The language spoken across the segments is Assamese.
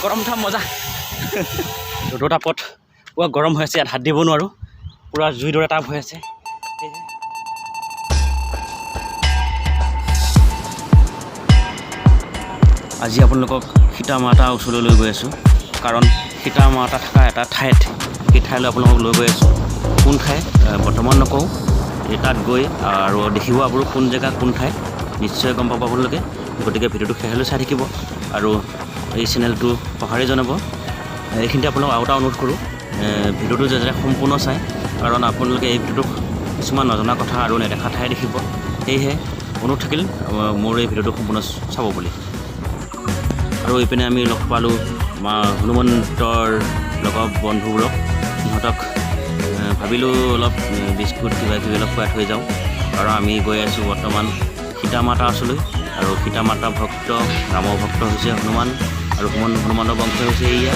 গৰম উঠা মজা ৰ'দৰ তাপত পুৰা গৰম হৈ আছে ইয়াত হাত দিব নোৱাৰোঁ পুৰা জুইৰ দৰে তাপ হৈ আছে আজি আপোনালোকক সীতামাতা ওচৰলৈ লৈ গৈ আছোঁ কাৰণ সীতামাতা থকা এটা ঠাইত সেই ঠাইলৈ আপোনালোকক লৈ গৈ আছোঁ কোন ঠাই বৰ্তমান নকওঁ তাত গৈ আৰু দেখিব আপোনালোক কোন জেগা কোন ঠাই নিশ্চয় গম পাব আপোনালোকে গতিকে ভিডিঅ'টো শেষলৈ চাই থাকিব আৰু এই চেনেলটো সহাৰি জনাব এইখিনিতে আপোনালোক আৰু এটা অনুৰোধ কৰোঁ ভিডিঅ'টো যাতে সম্পূৰ্ণ চাই কাৰণ আপোনালোকে এই ভিডিঅ'টোত কিছুমান নজনা কথা আৰু নেদেখা ঠাই দেখিব সেয়েহে অনুৰোধ থাকিল মোৰ এই ভিডিঅ'টো সম্পূৰ্ণ চাব বুলি আৰু এইপিনে আমি লগ পালোঁ হনুমন্তৰ লগৰ বন্ধুবোৰক সিহঁতক ভাবিলোঁ অলপ বিস্কুট কিবা কিবি অলপ খুৱাই থৈ যাওঁ কাৰণ আমি গৈ আছোঁ বৰ্তমান সীতামাতা ওচৰলৈ আৰু সীতামাতা ভক্ত ৰামৰ ভক্ত হৈছে হনুমান আৰু হনুমানৰ বংশ হৈছে এয়া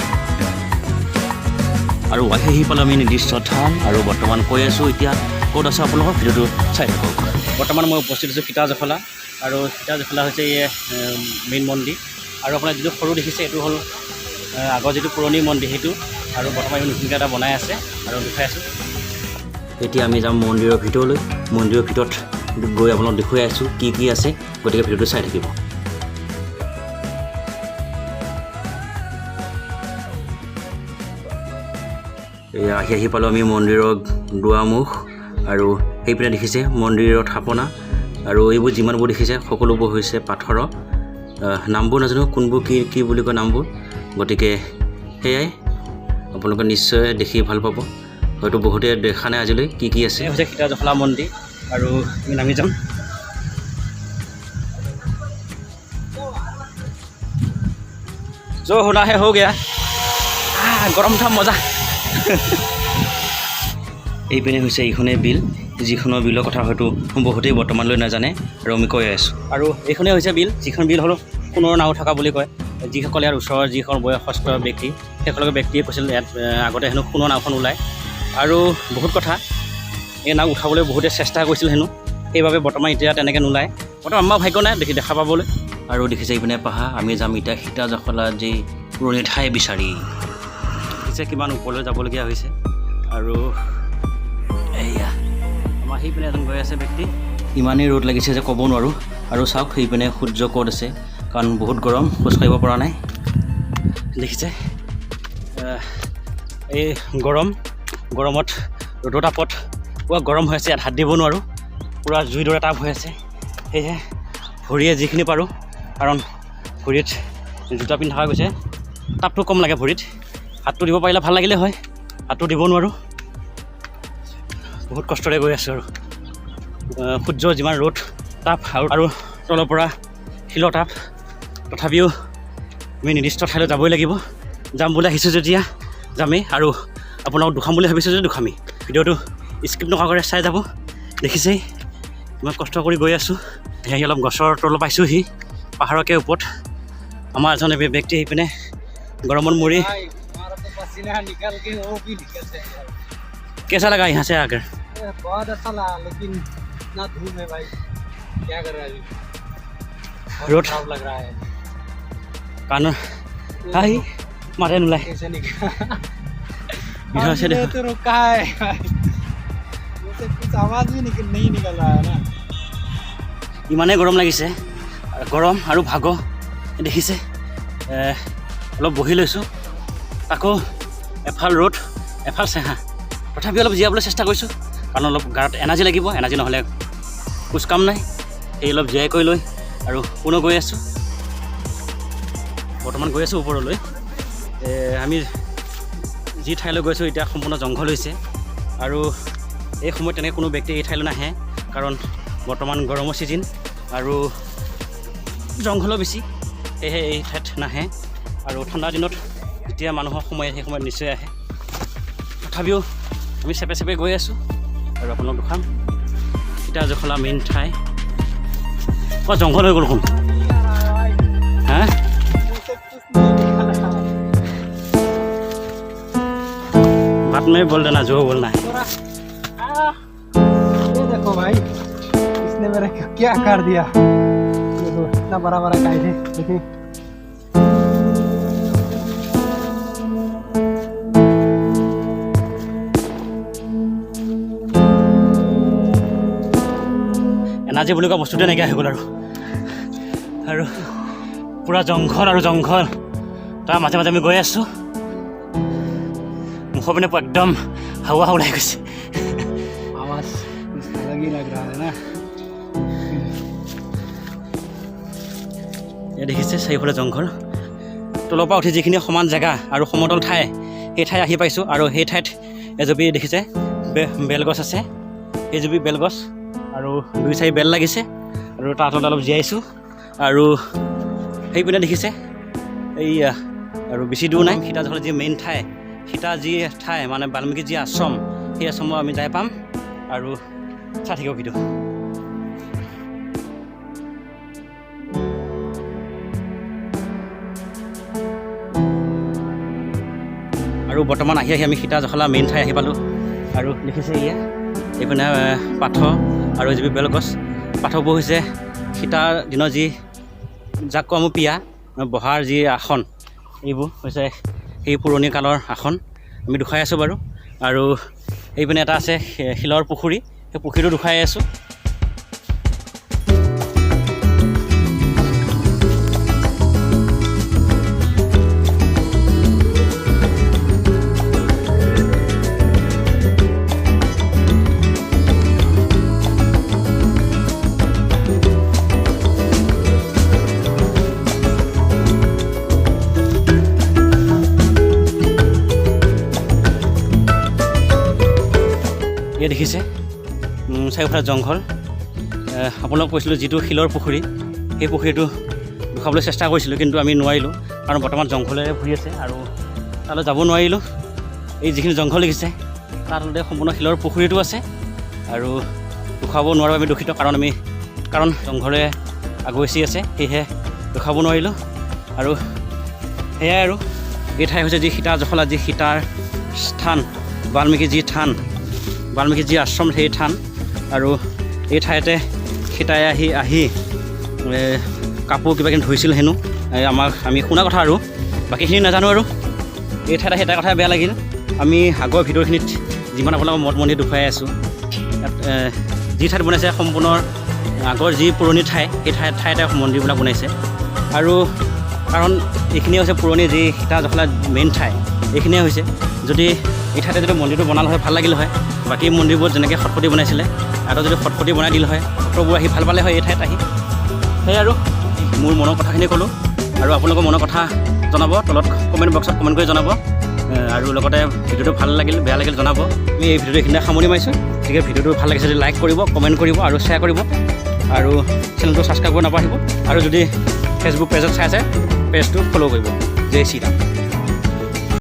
আৰু আহি পালোঁ আমি নিৰ্দিষ্ট স্থান আৰু বৰ্তমান কৈ আছোঁ এতিয়া ক'ত আছে আপোনালোকৰ ভিডিঅ'টো চাই থাকক বৰ্তমান মই উপস্থিত আছোঁ সীতাজখলা আৰু সীতাজখলা হৈছে এই মেইন মন্দিৰ আৰু আপোনাৰ যিটো সৰু দেখিছে এইটো হ'ল আগৰ যিটো পুৰণি মন্দিৰ সেইটো আৰু বৰ্তমান নতুনকৈ এটা বনাই আছে আৰু দেখাই আছোঁ এতিয়া আমি যাম মন্দিৰৰ ভিতৰলৈ মন্দিৰৰ ভিতৰত গৈ আপোনালোক দেখুৱাই আছোঁ কি কি আছে গতিকে ভিডিঅ'টো চাই থাকিব এয়া আহি পালোঁ আমি মন্দিৰৰ দুৱাৰমুখ আৰু সেইপিনে দেখিছে মন্দিৰৰ থাপনা আৰু এইবোৰ যিমানবোৰ দেখিছে সকলোবোৰ হৈছে পাথৰৰ নামবোৰ নাজানো কোনবোৰ কি কি বুলি কয় নামবোৰ গতিকে সেয়াই আপোনালোকে নিশ্চয় দেখি ভাল পাব হয়তো বহুতে দেখা নাই আজিলৈ কি কি আছে হৈছে সীতাজখলা মন্দিৰ আৰু আমি নামি যাম जो होना है हो गया गरम उठा मजा এইপিনে হৈছে এইখনেই বিল যিখনৰ বিলৰ কথা হয়তো বহুতেই বৰ্তমানলৈ নাজানে আৰু আমি কৈ আছোঁ আৰু এইখনেই হৈছে বিল যিখন বিল হ'ল সোণৰ নাও থকা বুলি কয় যিসকলে ইয়াৰ ওচৰৰ যিসকল বয়সস্থ ব্যক্তি সেইসকলৰ ব্যক্তিয়ে কৈছিল ইয়াত আগতে হেনো সোণৰ নাওখন ওলায় আৰু বহুত কথা এই নাও উঠাবলৈ বহুতে চেষ্টা কৰিছিল হেনো সেইবাবে বৰ্তমান এতিয়া তেনেকৈ নোলায় বৰ্তমান আমাৰ ভাগ্য নাই দেখা পাবলৈ আৰু দেখিছে এইপিনে পাহাৰ আমি যাম এতিয়া সীতাজখলা যি পুৰণি ঠাই বিচাৰি দেখিছে কিমান ওপৰলৈ যাবলগীয়া হৈছে আৰু এয়া আমাৰ সেইপিনে এজন গৈ আছে ব্যক্তি ইমানেই ৰ'দ লাগিছে যে ক'ব নোৱাৰোঁ আৰু চাওক সেইপিনে সূৰ্য ক'ত আছে কাৰণ বহুত গৰম খোজ কাঢ়িব পৰা নাই দেখিছে এই গৰমত ৰ'দৰ তাপত পুৰা গৰম হৈ আছে ইয়াত হাত দিব নোৱাৰোঁ পুৰা জুইৰ দৰে তাপ হৈ আছে সেয়েহে ভৰিয়ে যিখিনি পাৰোঁ কাৰণ ভৰিত জোতা পিন্ধি থকা গৈছে তাপটো কম লাগে ভৰিত হাতটো দিব পাৰিলে ভাল লাগিলে হয় হাতটো দিব নোৱাৰোঁ বহুত কষ্টৰে গৈ আছোঁ আৰু সূৰ্যৰ যিমান ৰ'দ তাপ আৰু তলৰ পৰা শিলৰ তাপ তথাপিও আমি নিৰ্দিষ্ট ঠাইলৈ যাবই লাগিব যাম বুলি আহিছোঁ যেতিয়া যামেই আৰু আপোনালোকক দুখাম বুলি ভাবিছোঁ যে দুখামেই ভিডিঅ'টো স্কিপ নকৰাকৈ চাই যাব দেখিছেই ইমান কষ্ট কৰি গৈ আছোঁ আহি অলপ গছৰ তলত পাইছোঁহি পাহাৰকে ওপৰত আমাৰ এজন ব্যক্তি আহি পিনে গৰমত মৰি कैसा लगा यहाँ से आकर बहुत अच्छा लगा लेकिन इतना धूप है भाई क्या कर रहा है रोड खराब लग रहा है कान हाय मारे नुलाई कैसे निकला इधर से देखो तो रुका है जैसे कुछ आवाज भी नहीं निकल रहा है ना ইমানেই গৰম লাগিছে গৰম আৰু ভাগো দেখিছে অলপ বহি লৈছোঁ আকৌ এফাল ৰ'দ এফাল চেঁহা তথাপি অলপ জীয়াবলৈ চেষ্টা কৰিছোঁ কাৰণ অলপ গাত এনাৰ্জি লাগিব এনাৰ্জি নহ'লে কুছ কাম নাই সেই অলপ জীয়াই কৰি লৈ আৰু পুনৰ গৈ আছোঁ বৰ্তমান গৈ আছোঁ ওপৰলৈ আমি যি ঠাইলৈ গৈছোঁ এতিয়া সম্পূৰ্ণ জংঘল হৈছে আৰু এই সময়ত তেনেকৈ কোনো ব্যক্তি এই ঠাইলৈ নাহে কাৰণ বৰ্তমান গৰমৰ ছিজন আৰু জংঘলো বেছি সেয়েহে এই ঠাইত নাহে আৰু ঠাণ্ডা দিনত যেতিয়া মানুহৰ সময় সেই সময়ত নিশ্চয় আহে তথাপিও আমি চেপে চেপে গৈ আছোঁ আৰু আপোনালোক দেখাম সীতাজখলা মেইন ঠাই জংঘল হৈ গ'ল কোন হা बात में बोल देना जो बोलना है ये देखो भाई इसने मेरा क्या कर दिया देखो इतना बड़ा बड़ा कायदे देखिए আজি বুলি কোৱা বস্তুটোৱে নাইকিয়া হৈ গ'ল আৰু পূৰা জংঘল আৰু জংঘল তাৰ মাজে মাজে আমি গৈ আছোঁ মুখৰ পিনে একদম হাৱা ওলাই গৈছে आवाज कुछ अलग ही लग रहा है ना এয়া দেখিছে চাৰিওফালে জংঘল তলৰ পৰা উঠি যিখিনি সমান জেগা আৰু সমতল ঠাই সেই ঠাই আহি পাইছোঁ আৰু সেই ঠাইত এজোপি দেখিছে বেলগছ আছে এইজোপি বেলগছ আৰু 2-4 বেল লাগিছে আৰু তাৰ তলত অলপ জীয়াইছোঁ আৰু সেইপিনে দেখিছে এইয়া আৰু বেছি দূৰ নাই সীতাজহলৰ যি মেইন ঠাই সীতা যি ঠাই মানে বাল্মীকি যি আশ্ৰম সেই আশ্ৰমত আমি যাই পাম আৰু চাই থাকিব ভিডিঅ' আৰু বৰ্তমান আহি আমি সীতাজহলা মেইন ঠাই আহি পালোঁ আৰু দেখিছে এয়া এইপিনে পাথৰ আৰু যিবোৰ বেলগছ পাথৰবোৰ হৈছে সীতাৰ দিনৰ যি যাক কওঁ আমি পিয়া বহাৰ যি আসন এইবোৰ হৈছে সেই পুৰণি কালৰ আসন আমি দেখুৱাই আছোঁ বাৰু আৰু এইপিনে এটা আছে শিলৰ পুখুৰী সেই পুখুৰীটো দেখুৱাই আছোঁ এয়া দেখিছে চাৰিওফালে জংঘল আপোনালোকক কৈছিলোঁ যিটো শিলৰ পুখুৰী সেই পুখুৰীটো দেখুৱাবলৈ চেষ্টা কৰিছিলোঁ কিন্তু আমি নোৱাৰিলোঁ কাৰণ বৰ্তমান জংঘলেৰে ভৰি আছে আৰু তালৈ যাব নোৱাৰিলোঁ এই যিখিনি জংঘল দেখিছে তাৰ তলতে সম্পূৰ্ণ শিলৰ পুখুৰীটো আছে আৰু দেখুৱাব নোৱাৰোঁ আমি দুখিত কাৰণ জংঘলে আগুৱাইছি আছে সেয়েহে দেখুৱাব নোৱাৰিলোঁ আৰু সেয়াই আৰু এই ঠাই হৈছে যি সীতাজহলা যি সীতাৰ স্থান বাল্মীকি যি থান বাল্মীকি যি আশ্ৰম সেই থান আৰু এই ঠাইতে সীতাই আহি কাপোৰ কিবাকিনি ধুইছিল হেনো আমি শুনা কথা আৰু বাকীখিনি নাজানো আৰু এই ঠাইত আহি এটা কথা বেয়া লাগিল আমি আগৰ ভিডিঅ'খিনিত যিমান আপোনালোকৰ মঠ মন্দিৰ দেখুৱাই আছোঁ যি ঠাইত বনাইছে সম্পূৰ্ণ আগৰ যি পুৰণি ঠাই সেই ঠাইতে মন্দিৰবিলাক বনাইছে আৰু কাৰণ এইখিনিয়ে হৈছে পুৰণি যি সীতাজহলা মেইন ঠাই এইখিনিয়ে হৈছে যদি এই ঠাইতে যদি মন্দিৰটো বনাল হয় ভাল লাগিল হয় বাকী মন্দিৰবোৰত যেনেকৈ খটখটি বনাইছিলে আৰু যদি খটখটি বনাই দিল হয় ভক্তবোৰ আহি ভাল পালে হয় এই ঠাইত আহি সেয়াই আৰু মোৰ মনৰ কথাখিনি ক'লোঁ আৰু আপোনালোকৰ মনৰ কথা জনাব তলত কমেণ্ট বক্সত কমেণ্ট কৰি জনাব আৰু লগতে ভিডিঅ'টো ভাল লাগিল বেয়া লাগিল জনাব আমি এই ভিডিঅ'টো এইখিনিতে সামৰি মাৰিছোঁ গতিকে ভিডিঅ'টো ভাল লাগিছে যদি লাইক কৰিব কমেণ্ট কৰিব আৰু শ্বেয়াৰ কৰিব আৰু চেনেলটো ছাবস্ক্ৰাইব কৰিব নাপাহৰিব আৰু যদি ফেচবুক পেজত চাই আছে পেজটো ফ'ল' কৰিব জয় শ্ৰীৰাম